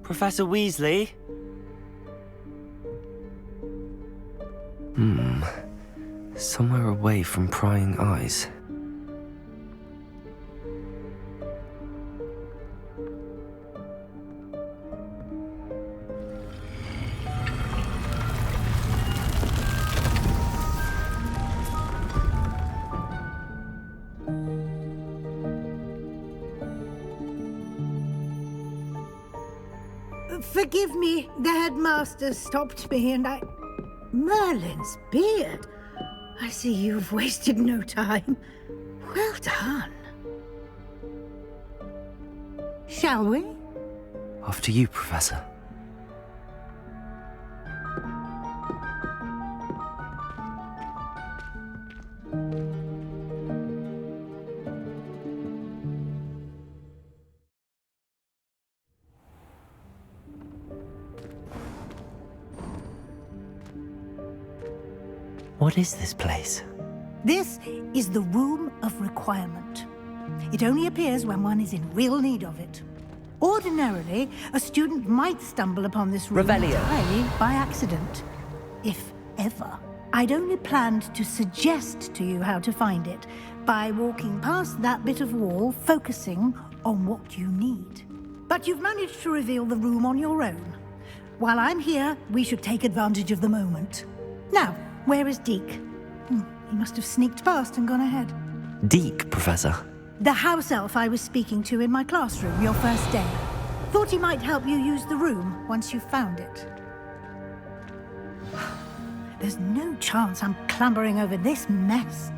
Professor Weasley? Somewhere away from prying eyes. Forgive me, the headmaster stopped me and I... Merlin's beard. I see you've wasted no time. Well done. Shall we? After you, Professor. What is this place? This is the Room of Requirement. It only appears when one is in real need of it. Ordinarily, a student might stumble upon this room entirely by accident, if ever. I'd only planned to suggest to you how to find it by walking past that bit of wall, focusing on what you need. But you've managed to reveal the room on your own. While I'm here, we should take advantage of the moment. Now, where is Deke? He must have sneaked past and gone ahead. Deke, Professor. The house elf I was speaking to in my classroom your first day. Thought he might help you use the room once you found it. There's no chance I'm clambering over this mess.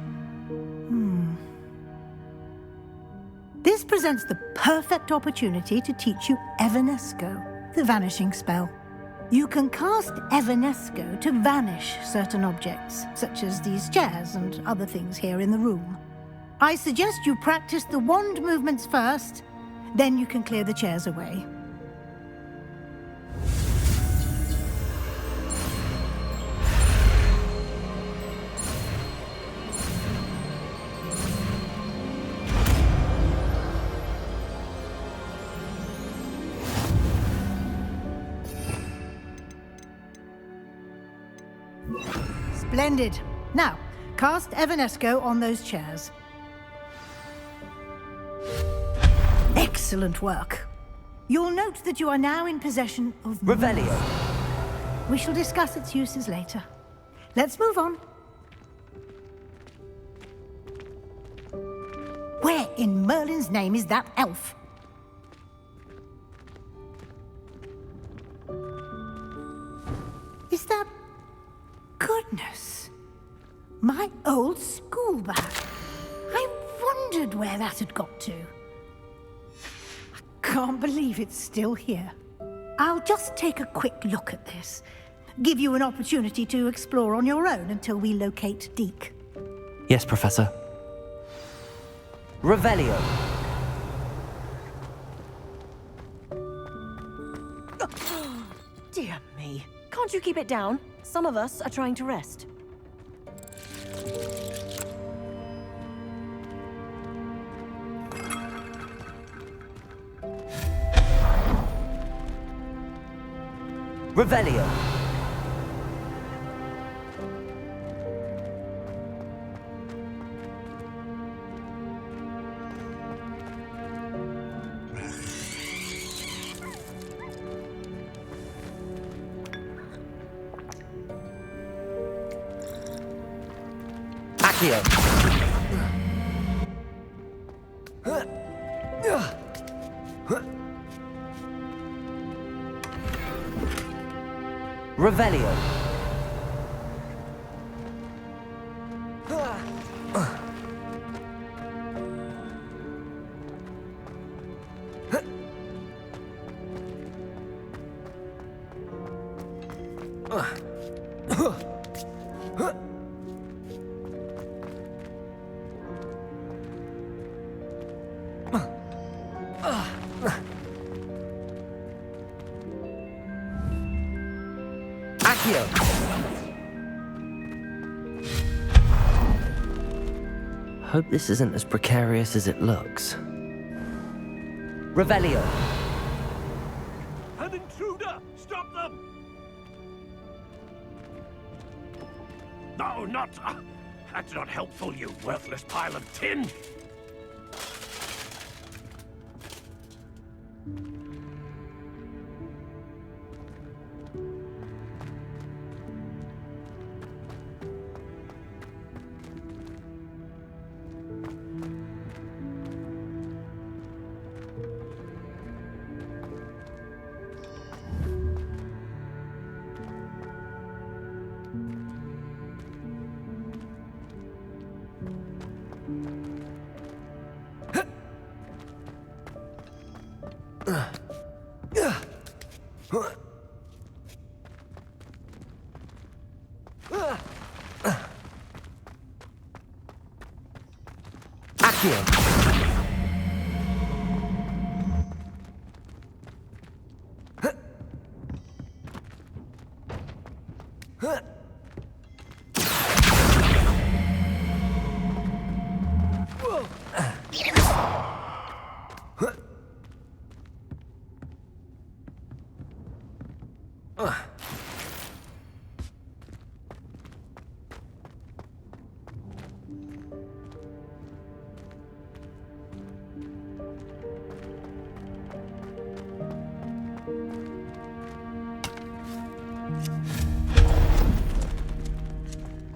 This presents the perfect opportunity to teach you Evanesco, the vanishing spell. You can cast Evanesco to vanish certain objects, such as these chairs and other things here in the room. I suggest you practice the wand movements first, then you can clear the chairs away. Splendid. Now, cast Evanesco on those chairs. Excellent work. You'll note that you are now in possession of... Revelio. We shall discuss its uses later. Let's move on. Where in Merlin's name is that elf? Is that... Goodness. My old school bag. I wondered where that had got to. I can't believe it's still here. I'll just take a quick look at this. Give you an opportunity to explore on your own until we locate Deke. Yes, Professor. Revelio. Dear me. Can't you keep it down? Some of us are trying to rest. Revelio. Accio. Revelio. Accio. Hope this isn't as precarious as it looks. Revelio. And No, not... that's not helpful, you worthless pile of tin!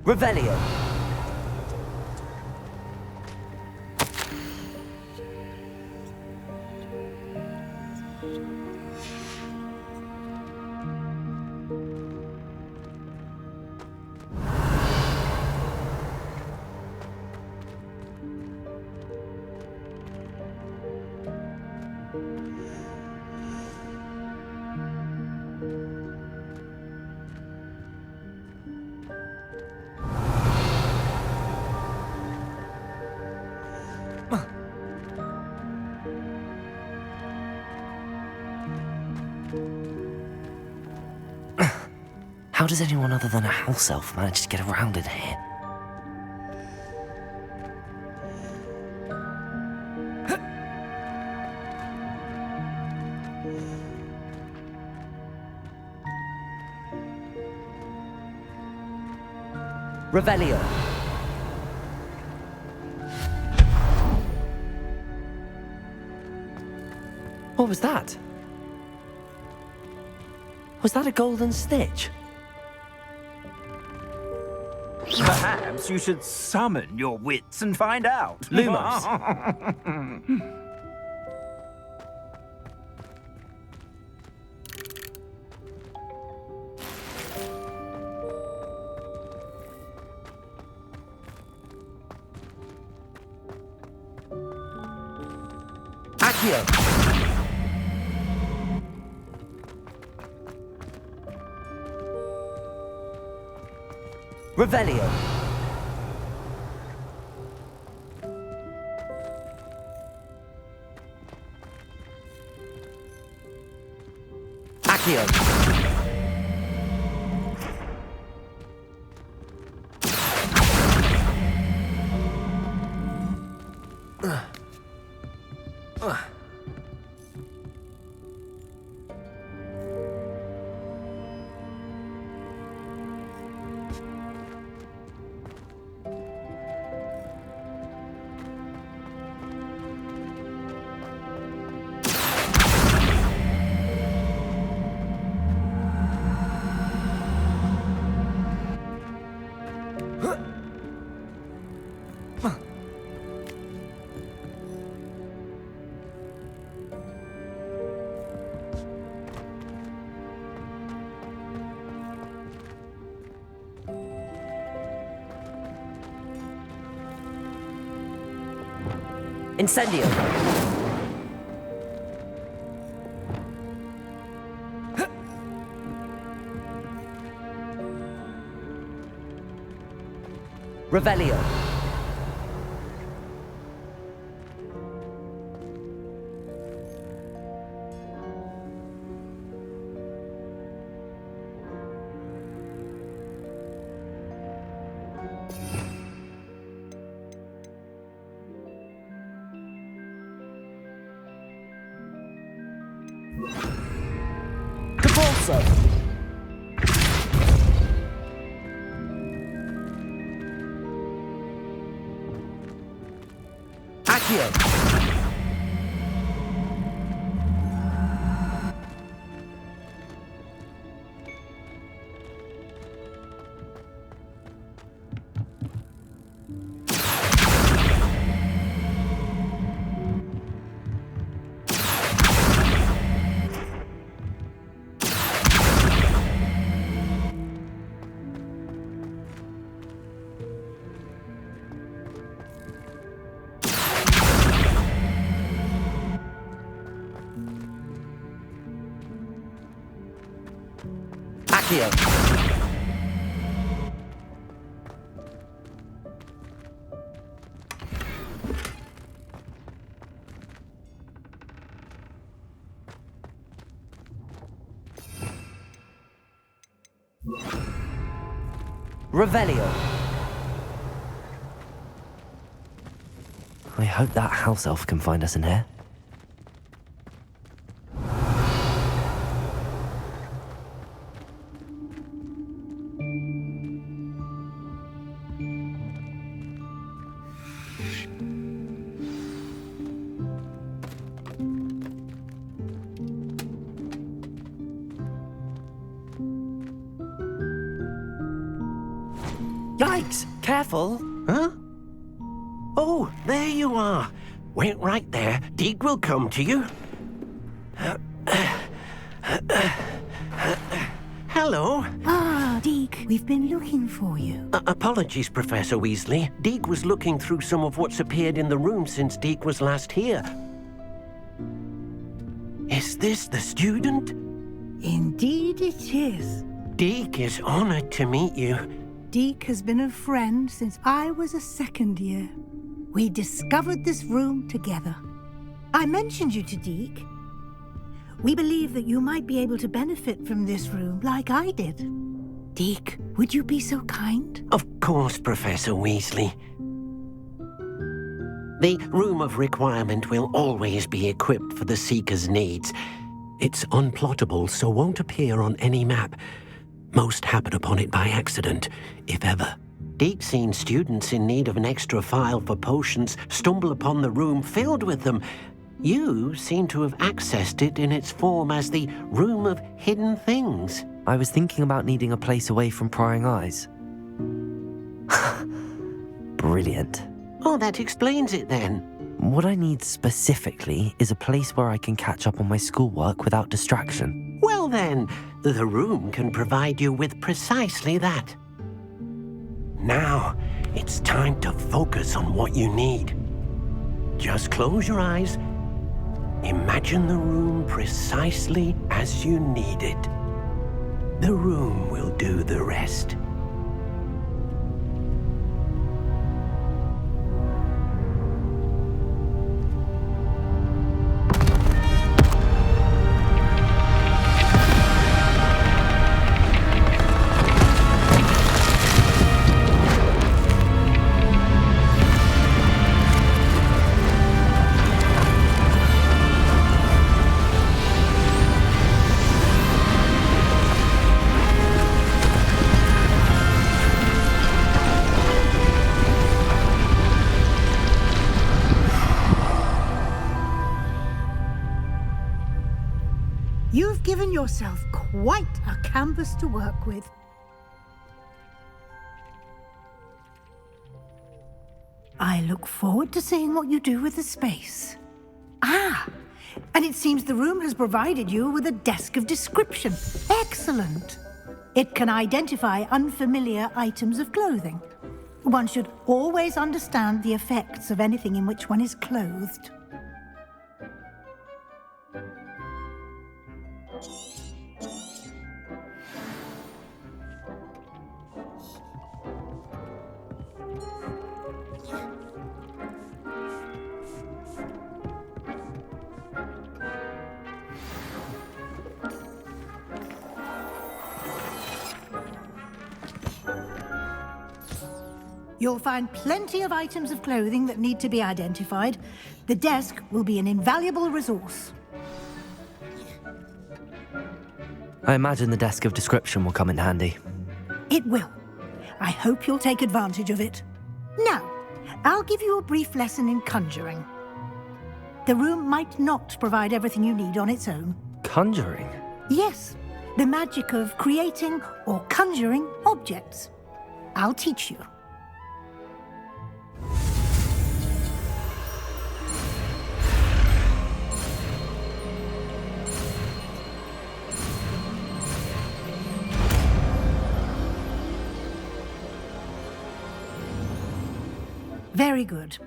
Revelio. How does anyone other than a house elf manage to get around in here? Revelio. What was that? Was that a golden snitch? Perhaps you should summon your wits and find out. Lumos. Accio. Revelio. Accio. Incendio. Revelio. Accio. Accio. Revelio. I hope that house elf can find us in here. Yikes! Careful! Huh? Oh, there you are. Wait right there. Deke will come to you. Hello. Ah, Deke, we've been looking for you. Apologies, Professor Weasley. Deke was looking through some of what's appeared in the room since Deke was last here. Is this the student? Indeed it is. Deke is honored to meet you. Deke has been a friend since I was a second year. We discovered this room together. I mentioned you to Deke. We believe that you might be able to benefit from this room like I did. Deke, would you be so kind? Of course, Professor Weasley. The Room of Requirement will always be equipped for the Seeker's needs. It's unplottable, so won't appear on any map. Most happen upon it by accident, if ever. Deke's seen students in need of an extra file for potions stumble upon the room filled with them. You seem to have accessed it in its form as the Room of Hidden Things. I was thinking about needing a place away from prying eyes. Brilliant. Oh, that explains it then. What I need specifically is a place where I can catch up on my schoolwork without distraction. Well then, the room can provide you with precisely that. Now, it's time to focus on what you need. Just close your eyes. Imagine the room precisely as you need it. The room will do the rest. You've given yourself quite a canvas to work with. I look forward to seeing what you do with the space. Ah, and it seems the room has provided you with a desk of description. Excellent. It can identify unfamiliar items of clothing. One should always understand the effects of anything in which one is clothed. You'll find plenty of items of clothing that need to be identified. The desk will be an invaluable resource. I imagine the desk of description will come in handy. It will. I hope you'll take advantage of it. Now, I'll give you a brief lesson in conjuring. The room might not provide everything you need on its own. Conjuring? Yes, the magic of creating or conjuring objects. I'll teach you. Very good.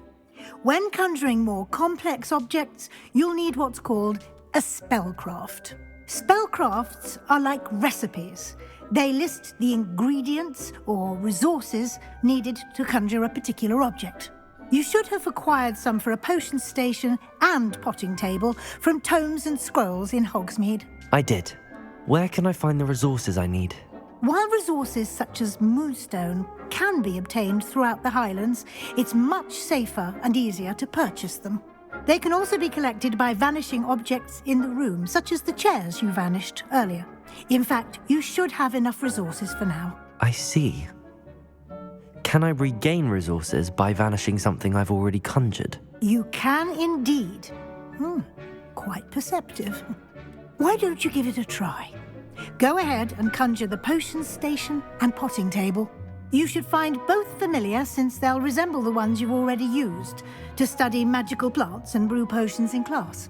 When conjuring more complex objects, you'll need what's called a spellcraft. Spellcrafts are like recipes. They list the ingredients or resources needed to conjure a particular object. You should have acquired some for a potion station and potting table from tomes and scrolls in Hogsmeade. I did. Where can I find the resources I need? While resources such as moonstone can be obtained throughout the Highlands, it's much safer and easier to purchase them. They can also be collected by vanishing objects in the room, such as the chairs you vanished earlier. In fact, you should have enough resources for now. I see. Can I regain resources by vanishing something I've already conjured? You can indeed. Quite perceptive. Why don't you give it a try? Go ahead and conjure the potion station and potting table. You should find both familiar, since they'll resemble the ones you've already used to study magical plants and brew potions in class.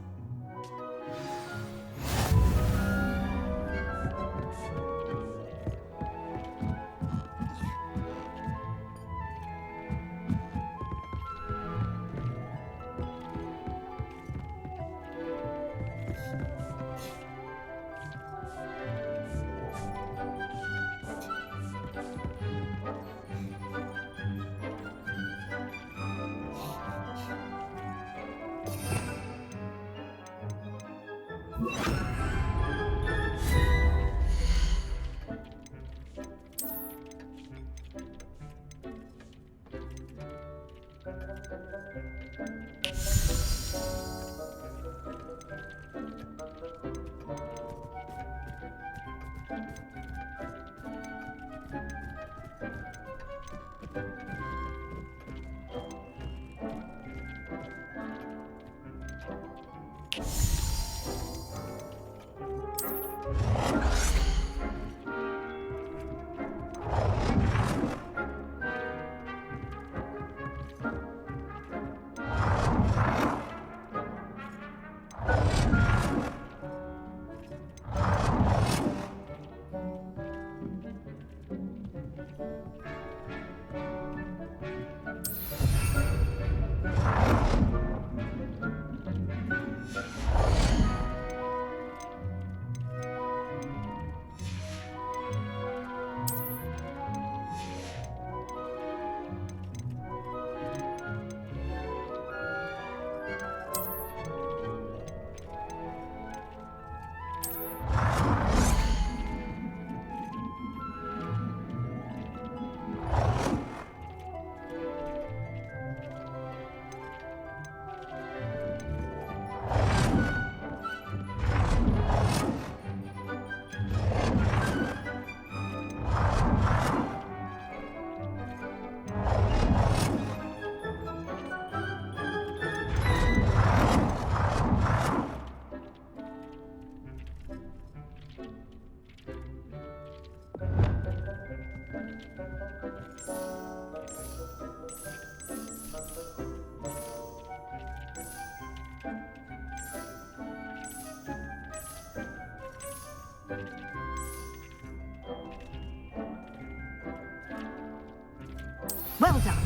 Well done.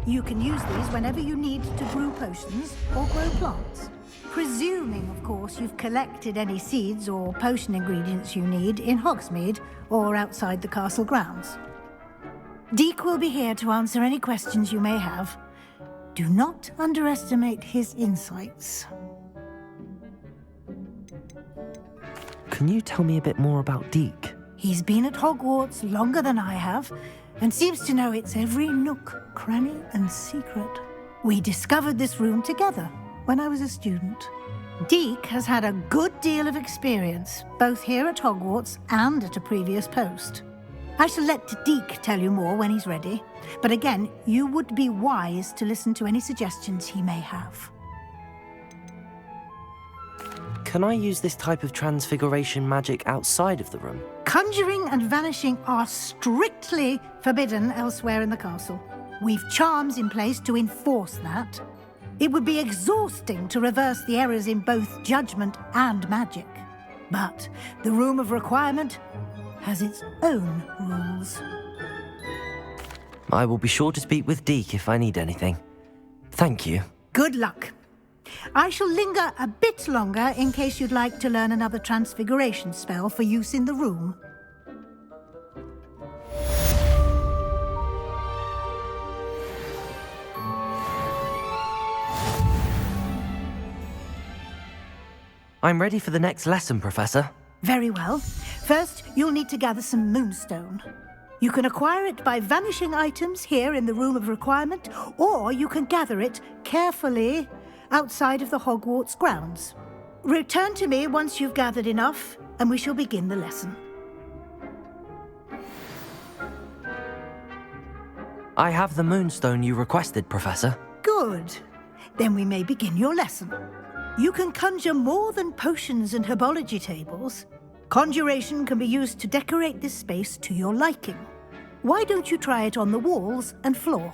You can use these whenever you need to brew potions or grow plants. Presuming, of course, you've collected any seeds or potion ingredients you need in Hogsmeade or outside the castle grounds. Deek will be here to answer any questions you may have. Do not underestimate his insights. Can you tell me a bit more about Deek? He's been at Hogwarts longer than I have, and seems to know its every nook, cranny, and secret. We discovered this room together when I was a student. Deek has had a good deal of experience, both here at Hogwarts and at a previous post. I shall let Deek tell you more when he's ready, but again, you would be wise to listen to any suggestions he may have. Can I use this type of transfiguration magic outside of the room? Conjuring and vanishing are strictly forbidden elsewhere in the castle. We've charms in place to enforce that. It would be exhausting to reverse the errors in both judgment and magic. But the Room of Requirement has its own rules. I will be sure to speak with Deke if I need anything. Thank you. Good luck. I shall linger a bit longer in case you'd like to learn another transfiguration spell for use in the room. I'm ready for the next lesson, Professor. Very well. First, you'll need to gather some moonstone. You can acquire it by vanishing items here in the Room of Requirement, or you can gather it carefully outside of the Hogwarts grounds. Return to me once you've gathered enough, and we shall begin the lesson. I have the moonstone you requested, Professor. Good. Then we may begin your lesson. You can conjure more than potions and herbology tables. Conjuration can be used to decorate this space to your liking. Why don't you try it on the walls and floor?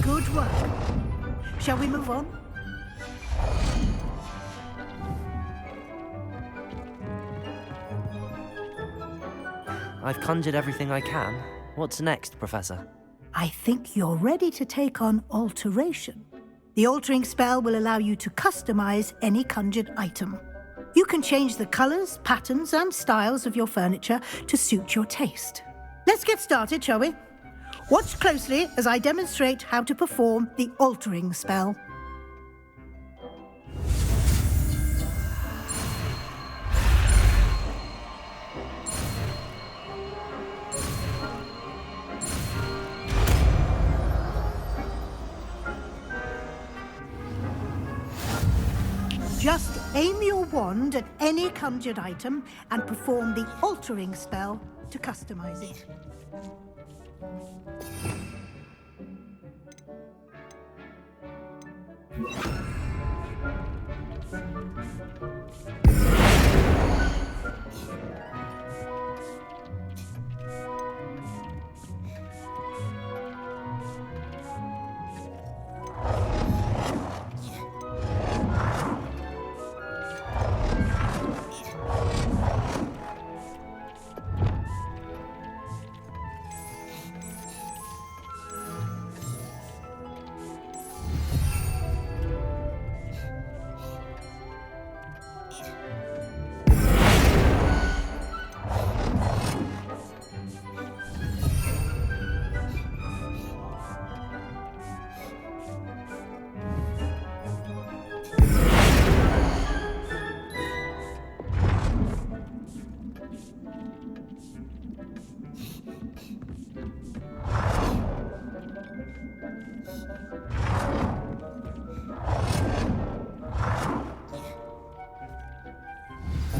Good work. Shall we move on? I've conjured everything I can. What's next, Professor? I think you're ready to take on alteration. The altering spell will allow you to customize any conjured item. You can change the colors, patterns, and styles of your furniture to suit your taste. Let's get started, shall we? Watch closely as I demonstrate how to perform the altering spell. Just aim your wand at any conjured item and perform the altering spell to customize it.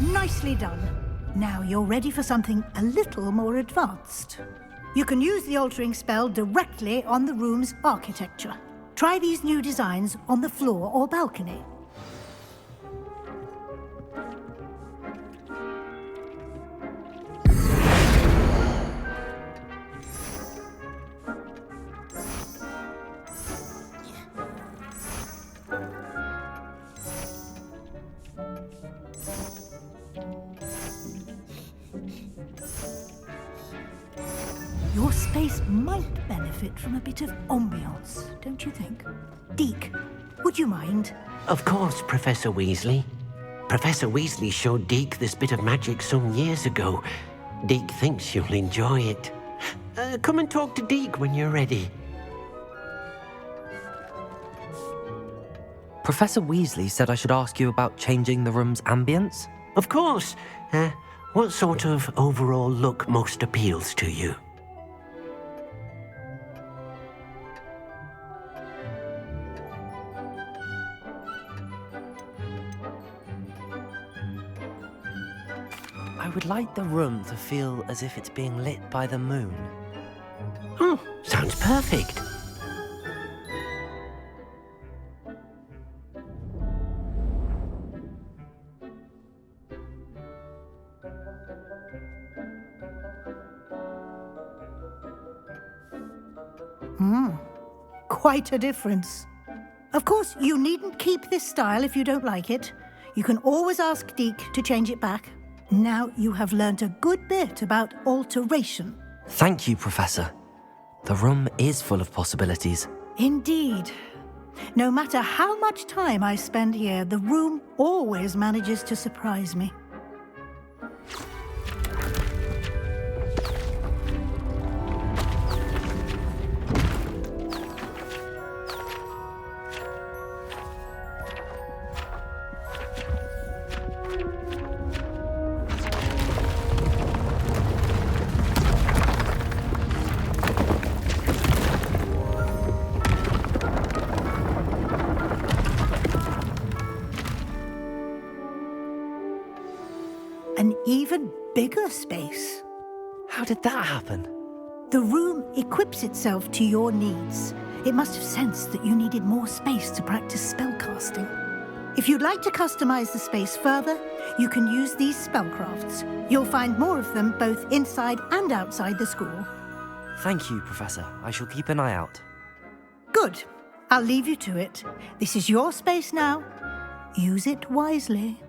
Nicely done. Now you're ready for something a little more advanced. You can use the altering spell directly on the room's architecture. Try these new designs on the floor or balcony. Your space might benefit benefit from a bit of ambiance, don't you think? Deke, would you mind? Of course, Professor Weasley. Professor Weasley showed Deke this bit of magic some years ago. Deke thinks you'll enjoy it. Come and talk to Deke when you're ready. Professor Weasley said I should ask you about changing the room's ambience? Of course. What sort of overall look most appeals to you? I would like the room to feel as if it's being lit by the moon. Oh, sounds perfect. Quite a difference. Of course, you needn't keep this style if you don't like it. You can always ask Deke to change it back. Now you have learnt a good bit about alteration. Thank you, Professor. The room is full of possibilities. Indeed. No matter how much time I spend here, the room always manages to surprise me. An even bigger space. How did that happen? The room equips itself to your needs. It must have sensed that you needed more space to practice spellcasting. If you'd like to customize the space further, you can use these spellcrafts. You'll find more of them both inside and outside the school. Thank you, Professor. I shall keep an eye out. Good. I'll leave you to it. This is your space now. Use it wisely.